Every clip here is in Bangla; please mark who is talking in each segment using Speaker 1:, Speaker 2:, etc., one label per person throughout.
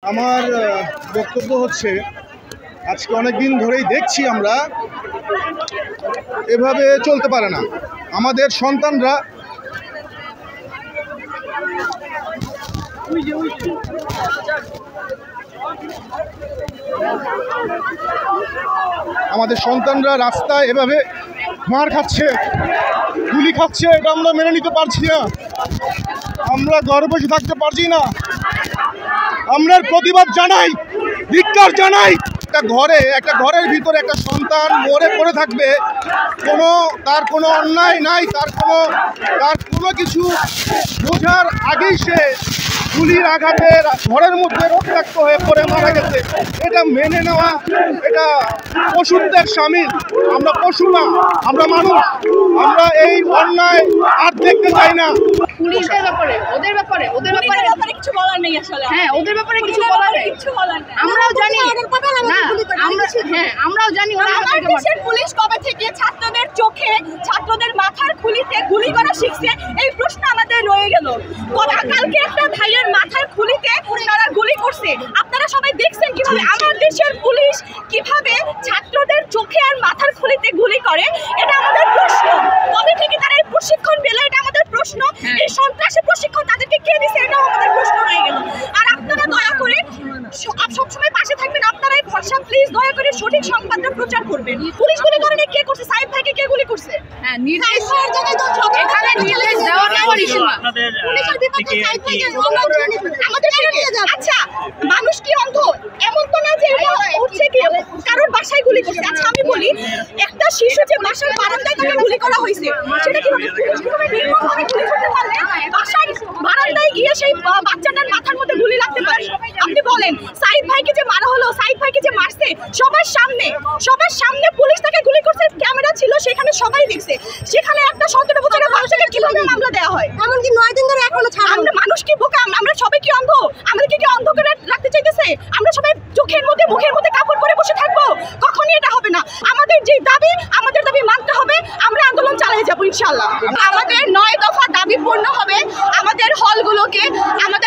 Speaker 1: আমার বক্তব্য হচ্ছে আজকে অনেক দিন ধরেই দেখছি আমরা এভাবে চলতে পারে না। আমাদের সন্তানরা রাস্তায় এভাবে মার খাচ্ছে, গুলি খাচ্ছে, এটা আমরা মেনে নিতে পারছি না। আমরা ঘরে বসে থাকতে পারছি না। আমরা প্রতিবাদ জানাই, ধিক্কার জানাই। একটা ঘরের ভিতরে একটা সন্তান মরে পড়ে থাকবে, তার কোনো অন্যায় নাই, তার কোনো কিছু বোঝার আগেই সে গুলির আঘাতে ঘরের মধ্যে রক্তাক্ত হয়ে পড়ে মারা গেছে। এটা মেনে নেওয়া, এটা পশুদের শামিল। আমরা পশু না, আমরা মানুষ। আমরা এই অন্যায় আর দেখতে চাই না।
Speaker 2: পুলিশের ব্যাপারে ওদের ব্যাপারে কিছু বলার নেই আসলে। হ্যাঁ, ওদের ব্যাপারে কিছু বলার নেই। আমরাও জানি আমরাও জানি
Speaker 3: আমার দেশের পুলিশ কবে থেকে ছাত্রদের চোখে, ছাত্রদের মাথার খুলিতে গুলি করা শিখছে, এই প্রশ্ন আমাদের রয়ে গেল। কালকে একটা ভাইয়ের মাথার খুলিতে তারা গুলি করছে। আপনারা সবাই দেখছেন কিভাবে আমার দেশের পুলিশ কিভাবে ছাত্রদের চোখে আর মাথার খুলিতে গুলি করে। এটা আমাদের প্রশ্ন। কবে থেকে তারা এই প্রশিক্ষণ পেল, এটা আমাদের প্রশ্ন। এই সন্ত্রাসী প্রশিক্ষণ তাদেরকে কে দিছে, এটাও আমাদের প্রশ্ন রয়ে গেল। আর আপনারা দয়া করে সবসময় পাশে থাকবেন। আপনারা এই ভরসা প্লিজ দয়া করে সঠিক সংবাদটা প্রচার করবেন। পুলিশ গুলি করে কে করছে? সাইদ ভাইকে কে গুলি করছে?
Speaker 2: হ্যাঁ, নির্দেশ এখানে নির্দেশ দেওয়ার পর ইস্যু না।
Speaker 3: পুলিশের বিপক্ষে সাইদ ভাইকে আমাদের নিয়ে যাবে। আচ্ছা, মানুষ কি অন্ধ? এমন তো না যে এটা হচ্ছে কি কারোর বাসায় গুলি করছে। আচ্ছা, আমি বলি, একটা শিশু যে বাসার বারান্দায় তাকে গুলি করা হয়েছে, সেটা কি পুলিশ কিভাবে নির্মমভাবে গুলি করতে পারলে বাসার বারান্দায় গিয়ে সেই বাচ্চাটার মাথার মধ্যে গুলি লাগতে পারে? আপনি বলেন, সাইদ ভাইকে যে মারা হলো, সাইদ ভাইকে যে মারছে সবার সামনে পুলিশ তাকে গুলি করছে, ক্যামেরা ছিল সেখানে, সবাই দেখছে। সেখানে একটা 17 বছরের বাচ্চাকে কিভাবে মামলা দেওয়া হয়? এমনকি 9 দিন ধরে এখনো ছাড়া। আমরা মানুষ কি বোকা? আমরা সবাই কি অন্ধ? আমাদেরকে কি অন্ধ করে রাখতে চাইতেছে? আমরা সবাই চোখের মধ্যে মুখের মধ্যে কাপড় পরে বসে থাকবো? কখনই এটা হবে না। আমাদের যে দাবি, আমাদের দাবি মানতে হবে। আমরা আন্দোলন চালিয়ে যাবো ইনশাআল্লাহ। আমাদের 9 দফা দাবি পূর্ণ হবে। আমাদের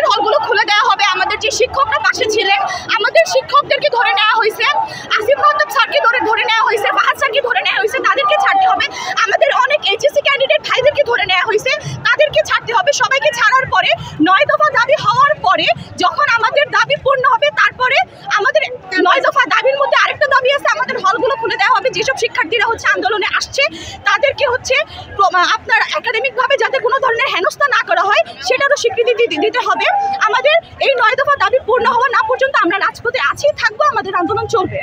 Speaker 3: হলগুলো খুলে দেওয়া হবে। আমাদের যে শিক্ষকরা পাশে ছিলেন, আমাদের শিক্ষকদেরকে ধরে নেওয়া হয়েছে, আসিফ মাহতাব স্যারকে ধরে নেওয়া হয়েছে, ফাহাদ স্যারকে ধরে নেওয়া হয়েছে, তাদেরকে ছাড়তে হবে। আমাদের অনেক এইচএসসি ক্যান্ডিডেট ভাইদেরকে ধরে নেওয়া হয়েছে, তাদেরকে ছাড়তে হবে। সবাইকে ছাড়ার পরে 9 দফা দাবি হওয়ার পরে যখন আমাদের দাবি পূর্ণ হবে, তারপরে আমাদের 9 দফা দাবির মধ্যে আরেকটা দাবি আছে, আমাদের হলগুলো খুলে দেওয়া হবে। যেসব শিক্ষার্থীরা আন্দোলনে আসছে তাদেরকে আপনার একাডেমিকভাবে যাতে কোনো ধরনের হেনস্থা না করা হয়, সেটারও স্বীকৃতি দিতে হবে। আমাদের এই 9 দফা দাবি পূর্ণ হওয়া না পর্যন্ত আমরা রাজপথে আছি, থাকবো, আমাদের আন্দোলন চলবে।